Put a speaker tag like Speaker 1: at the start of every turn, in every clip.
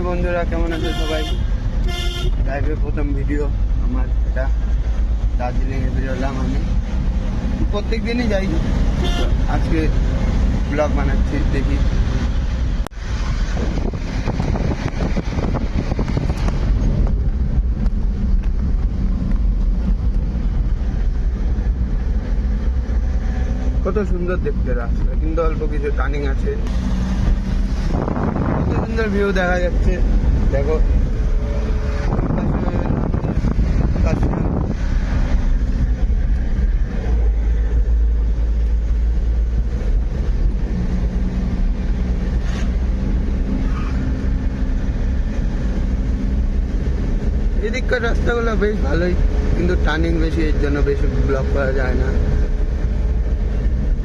Speaker 1: বন্ধুরা, কেমন আছে সবাই? লাইভে প্রথম ভিডিও আমার এটা। দার্জিলিংয়ে বেরোলাম আমি, প্রত্যেক দিনই যাই, আজকে ব্লগ বানাচ্ছি, দেখি। কত সুন্দর দেখতে রাস্তা, কিন্তু অল্প কিছু টার্নিং আছে। কত সুন্দর ভিউ দেখা যাচ্ছে, দেখো। এদিককার রাস্তাগুলো বেশ ভালোই, কিন্তু টার্নিং বেশি, এর জন্য বেশি ব্লক করা যায় না।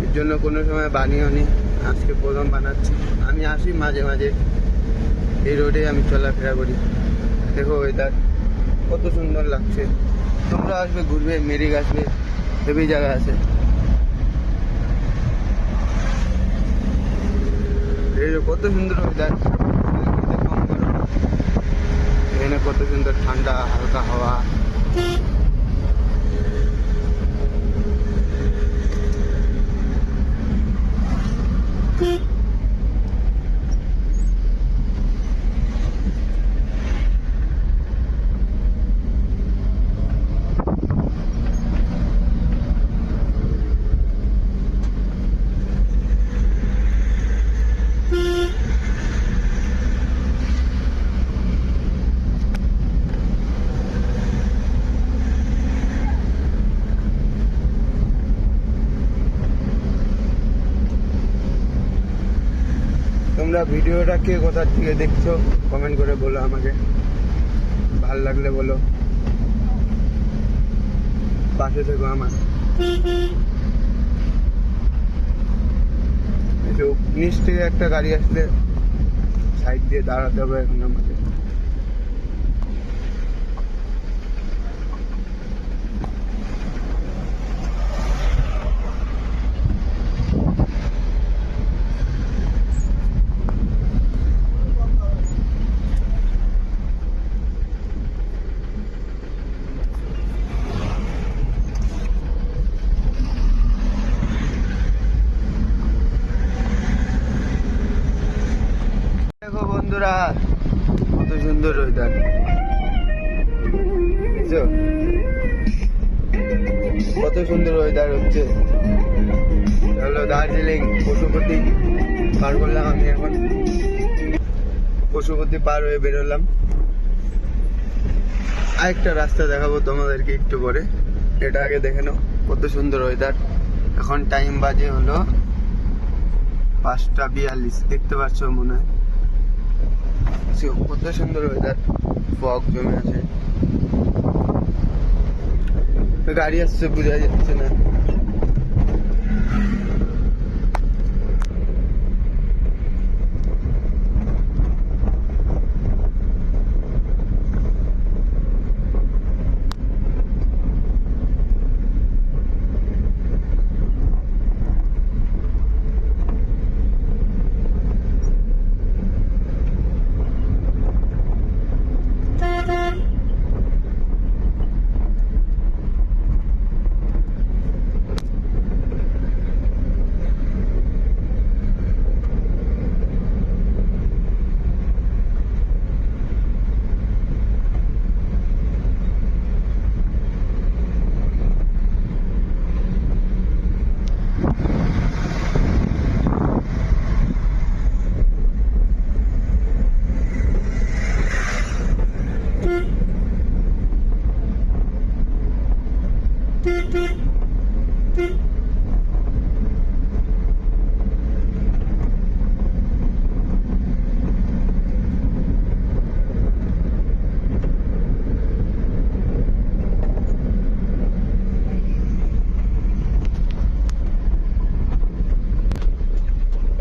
Speaker 1: এর জন্য কোনো সময় বানিয়েও নি, আজকে প্রথম বানাচ্ছি। আমি আসি মাঝে মাঝে, এই রোডে আমি চলাফেরা করি। দেখো ওয়েদার কত সুন্দর লাগছে। তোমরা আসবে, ঘুরবে, মেরিক আসবে, হেভি জায়গা আছে। এই কত সুন্দর ওয়েদার, এখানে কত সুন্দর ঠান্ডা হালকা হাওয়া। তোমরা ভিডিওটা কে কোথা থেকে দেখছো কমেন্ট করে বলো আমাকে, ভাল লাগলে বলো, পাশে থেকো আমার। নিচ থেকে একটা গাড়ি আসলে সাইড দিয়ে দাঁড়াতে হবে এখন আমাকে। দেখো বন্ধুরা, কত সুন্দর ওয়েদার, কত সুন্দর ওয়েদার হচ্ছে। হলো দার্জিলিং, পশুপতি পার করলাম আমি এখন। পশুপতি পার হয়ে বেরোলাম। আরেকটা রাস্তা দেখাবো তোমাদেরকে একটু পরে, এটা আগে দেখে নাও। কত সুন্দর ওয়েদার। এখন টাইম বাজে হলো 5:42, দেখতে পাচ্ছ মনে হয়। কত সুন্দর ওয়েদার, ফগ জমে আছে, গাড়ি আসছে বোঝা যাচ্ছে না।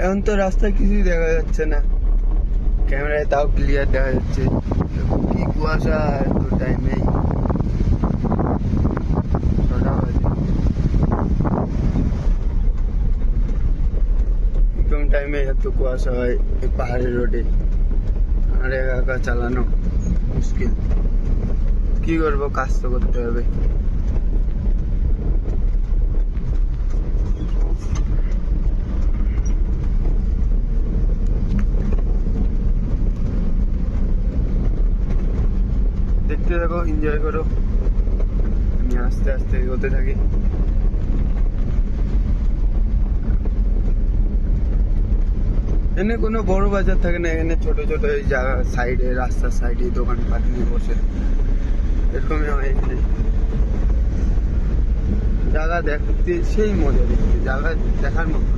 Speaker 1: এখন তো রাস্তায় কিছুই দেখা যাচ্ছে না, ক্যামেরায় তাও ক্লিয়ার দেখা যাচ্ছে। কি কুয়াশা এত টাইমে, টাইমে এত কুয়াশা হয় এই পাহাড়ের রোডে। আর একা একা চালানো মুশকিল। কি করবো, কাজ তো করতে হবে। দেখতে থাকো, এনজয় করো, আমি আস্তে আস্তে এগোতে থাকি। এখানে কোনো বড় বাজার থাকে না, এখানে ছোট ছোট এই জায়গা সাইডে, রাস্তার সাইডে দোকানপাট নিয়ে বসে এরকমই হয় এখানে। জায়গা দেখতে সেই মজা, দেখতে জায়গা দেখার মতো।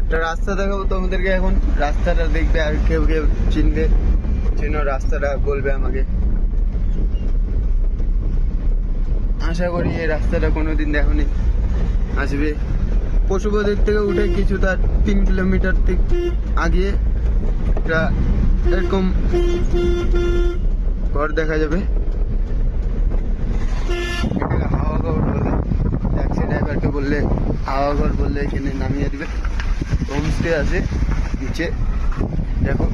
Speaker 1: একটা রাস্তা দেখাবো তোমাদেরকে এখন, রাস্তাটা দেখবে, আর কেউ কেউ চিনবে, চেনো রাস্তাটা বলবে আমাকে। আশা করি এই রাস্তাটা কোনোদিন দেখোনি, আসবে। পশুপতির থেকে উঠে কিছু তার 3 কিলোমিটার থেকে আগে একটা এরকম ঘর দেখা যাবে, এটাকে হাওয়া ঘর বলে। ট্যাক্সি ড্রাইভারকে বললে হাওয়া ঘর বললে এখানে নামিয়ে দিবে। হোমস্টে আছে নিচে, দেখো।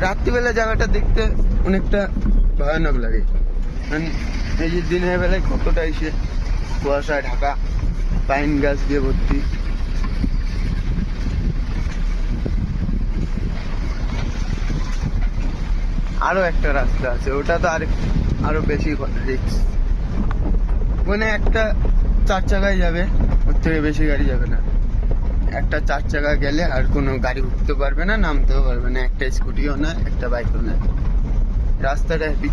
Speaker 1: রাত্রিবেলা জায়গাটা দেখতে অনেকটা ভয়ানক লাগে, কারণ এই যে দিনের বেলায় কতটা এসে কুয়াশায় ঢাকা, পাইন গাছ দিয়ে ভর্তি। আরো একটা রাস্তা আছে, ওটা তো আরো বেশি রিস্ক। ওখানে একটা 4 চাকায় যাবে, ওর থেকে বেশি গাড়ি যাবে না। একটা 4 চাকা গেলে আর কোনো গাড়ি উঠতে পারবে না, নামতেও পারবে না, একটা স্কুটিও না, একটা বাইকও না। রাস্তাটা হ্যাপি।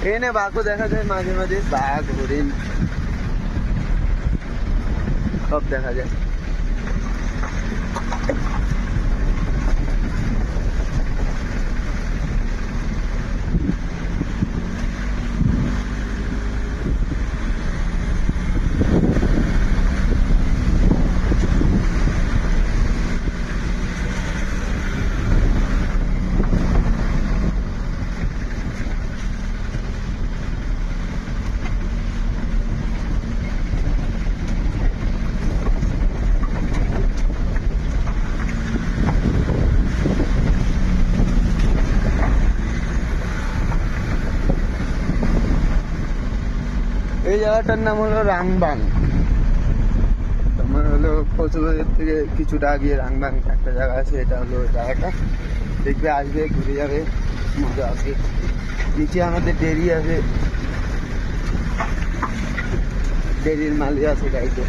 Speaker 1: এখানে বাঘও দেখা যায় মাঝে মাঝে, বাঘ, হরিণ সব দেখা যায়। এই জায়গাটার নাম হলো রাংবাং। তোমার হলো কচুবাজার থেকে কিছুটা আগে রাংবাং একটা জায়গা আছে, এটা হলো জায়গাটা। দেখবে, আসবে, ঘুরে যাবে, মজা আসবে। নিচে আমাদের ডেরি আছে, ডেরির মালি আছে গাড়িতে।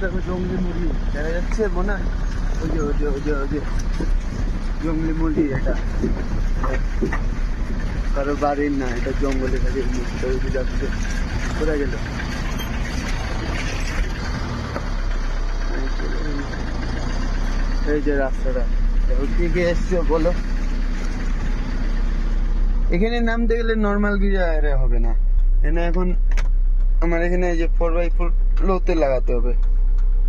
Speaker 1: দেখো জঙ্গলি মুরগি দেখা যাচ্ছে মনে হয়, ওই যে ওই যে ওই যে ওই যে জঙ্গলি মুরগি। এটা কারো বাড়ির না, এটা জঙ্গলে থাকে মুরগিটা। ওই যে যাচ্ছে, কোথায় গেল? এই যে রাস্তাটা, কি কি এসছো বলো? এখানে নামতে গেলে নর্মাল গিয়ে হবে না, এখানে এখন আমার এখানে এই যে 4x4 লোতে লাগাতে হবে।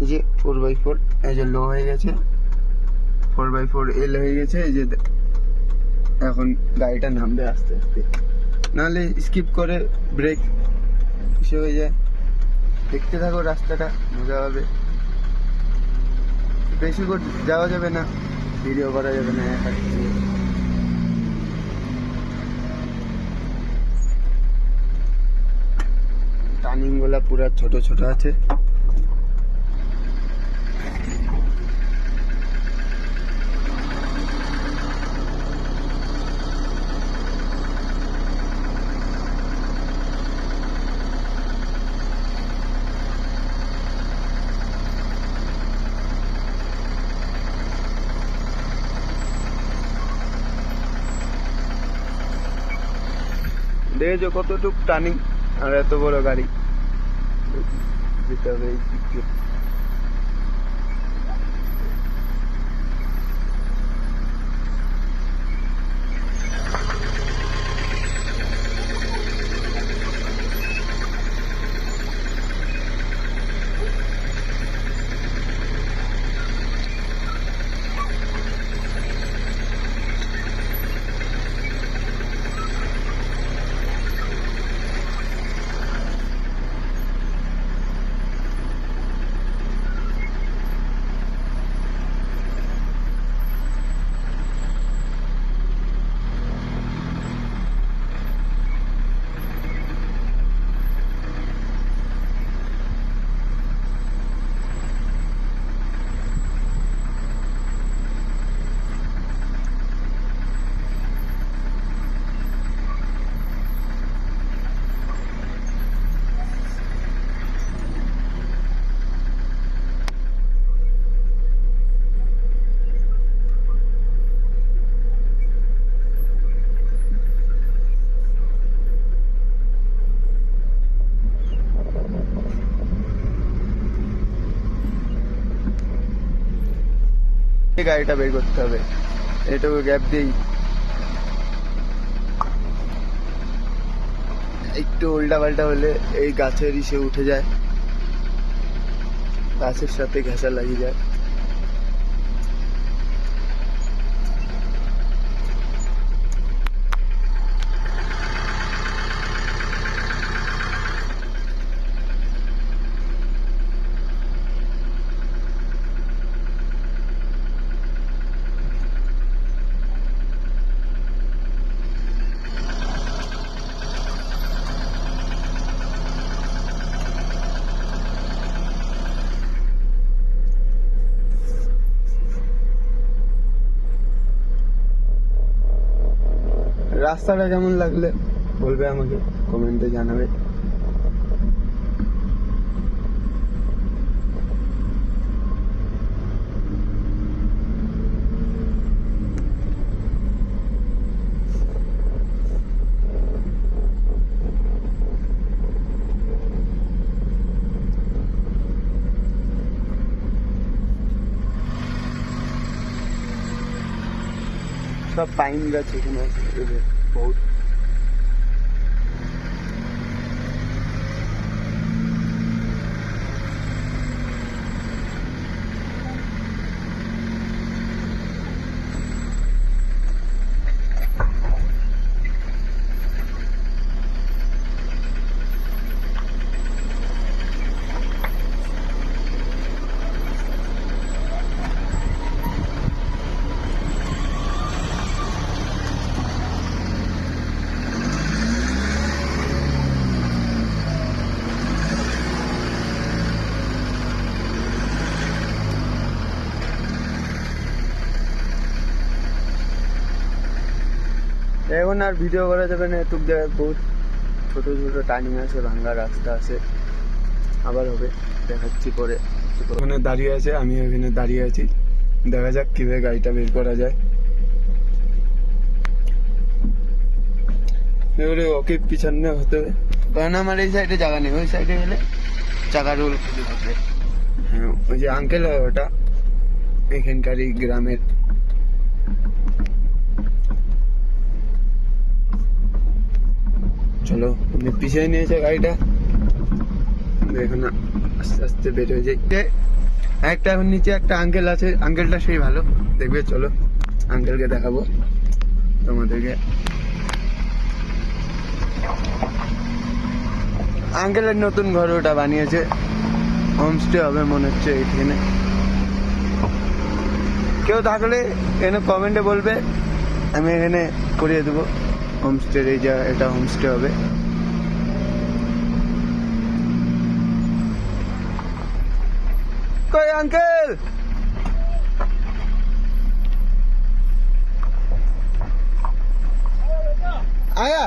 Speaker 1: এই যে 4x4 এই যে লো হয়ে গেছে, 4x4 এল হয়ে গেছে। এই যে এখন গাড়িটা নামবে আস্তে আস্তে, নাহলে স্কিপ করে ব্রেক সে হয়ে যায়। দেখতে থাকো রাস্তাটা, মজা হবে। বেশি করে যাওয়া যাবে না, ভিডিও করা যাবে না একা। টার্নিং গুলা পুরা ছোট ছোট আছে। দেখেছো কতটুক টার্নিং, আর এত বড় গাড়ি যেতে হবে এই দিক দিয়ে। গাড়িটা বের করতে হবে, এটুকু গ্যাপ দিই। একটু উল্টা পাল্টা হলে এই গাছের ইসে উঠে যায়, গাছের সাথে ঘেঁষা লাগিয়ে যায়। রাস্তাটা কেমন লাগলে বলবে, আমাকে কমেন্টে জানাবে। সব পাইন গাছ এখানে আছে বহুত। এখন আর ভিডিও করা যাবে না, এটুক জায়গায় বহুত ছোট ছোট টার্নিং আছে, ভাঙ্গা রাস্তা আছে, আবার হবে, দেখাচ্ছি পরে। ওখানে দাঁড়িয়ে আছে, আমি ওখানে দাঁড়িয়ে আছি, দেখা যাক কিভাবে গাড়িটা বের করা যায়। এবারে ওকে পিছনে হতে হবে, কারণ আমার এই সাইডে জায়গা নেই, ওই সাইডে গেলে চাকা রোল খুলে থাকবে। হ্যাঁ, ওই যে আঙ্কেল হয় ওটা, এখানকারই গ্রামের। চলো তুমি পিছিয়ে নিয়েছে গাড়িটা, এখন আস্তে আস্তে বের হয়ে যাই। একটা এখন নিচে একটা আঙ্কেল আছে, আঙ্কেলটা সেই ভালো দেখবে, চলো আঙ্কেলকে দেখাবো তোমাদেরকে। আঙ্কেলের নতুন ঘর ওটা বানিয়েছে, হোমস্টে হবে মনে হচ্ছে এখানে। কেউ থাকলে এখানে কমেন্টে বলবে, আমি এখানে করিয়ে দেবো হোমস্টের। এই যা এটা হোমস্টে হবে। কই अंकल, आया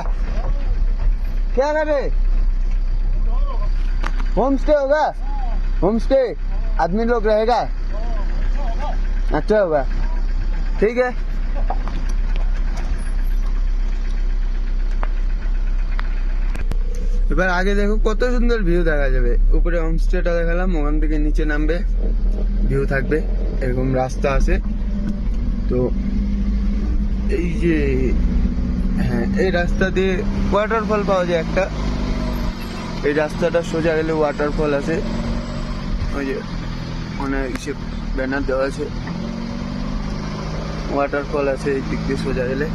Speaker 1: क्या कर रहे? होम स्टे होगा? होम स्टे आदमी लोग रहेगा? अच्छा होगा, ठीक है। এবার আগে দেখো কত সুন্দর ভিউ দেখা যাবে। উপরে হোমস্টেটা দেখালাম, ওখান থেকে নিচে নামবে, ভিউ থাকবে, এরকম রাস্তা আছে। তো এই যে হ্যাঁ, এই রাস্তা দিয়ে ওয়াটারফল পাওয়া যায় একটা। এই রাস্তাটা সোজা গেলে ওয়াটারফল আছে, ওই যে মানে ইসে ব্যানার দেওয়া আছে, ওয়াটারফল আছে এই দিক দিয়ে সোজা গেলে।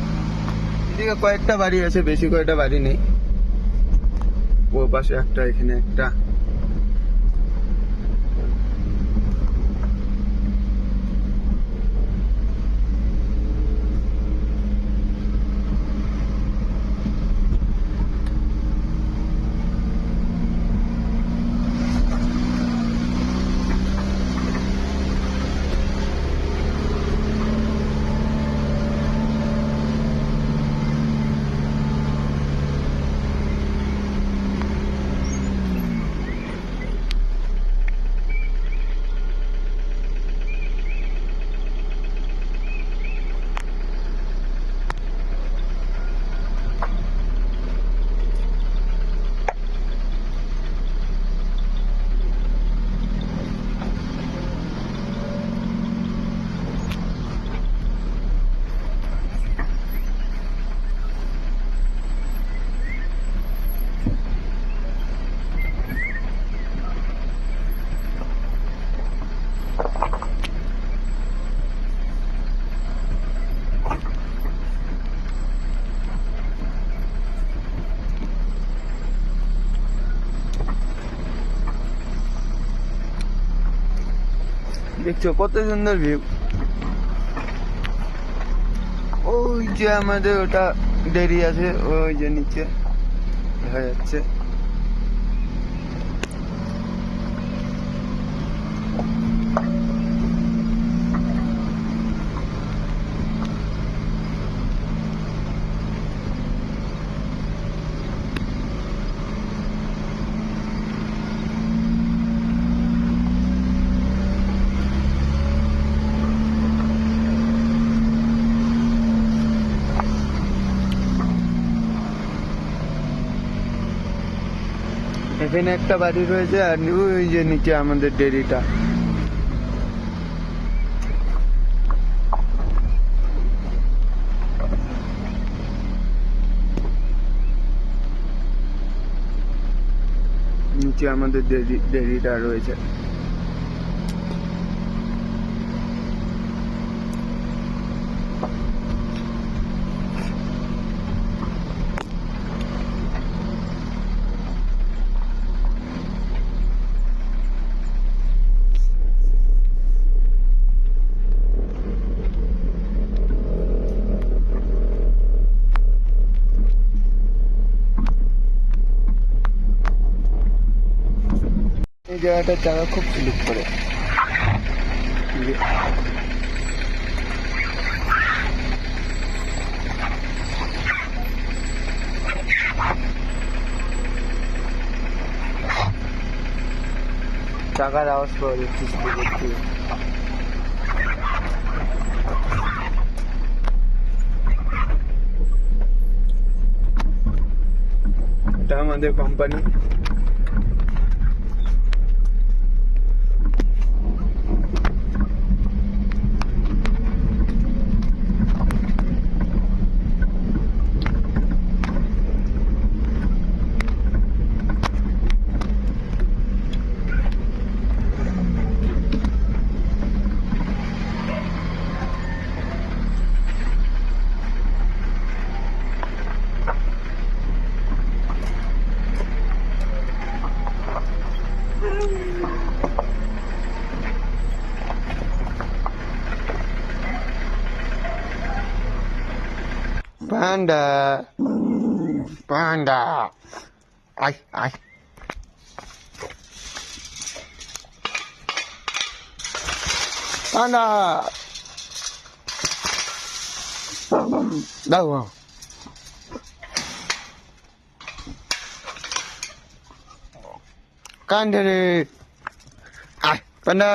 Speaker 1: এদিকে কয়েকটা বাড়ি আছে, বেশি কয়েকটা বাড়ি নেই। ও পাশে একটা, এখানে একটা। দেখছো কত সুন্দর ভিউ। ওই যে আমাদের ওটা ডেরি আছে, ওই যে নিচে দেখা যাচ্ছে। এখানে একটা বাড়ি রয়েছে, আর ওই যে নিচে আমাদের ডেরিটা। নিচে আমাদের ডেরিটা রয়েছে। এই জায়গাটার জায়গা খুব স্লিপ করে। চাকার আওয়াজ পাওয়া যাচ্ছে স্লিপের থেকে। এটা আমাদের কোম্পানি। পান্ডা পান্ডা আয় আয় পান্ডা দাও কান্দে রে আয় পান্ডা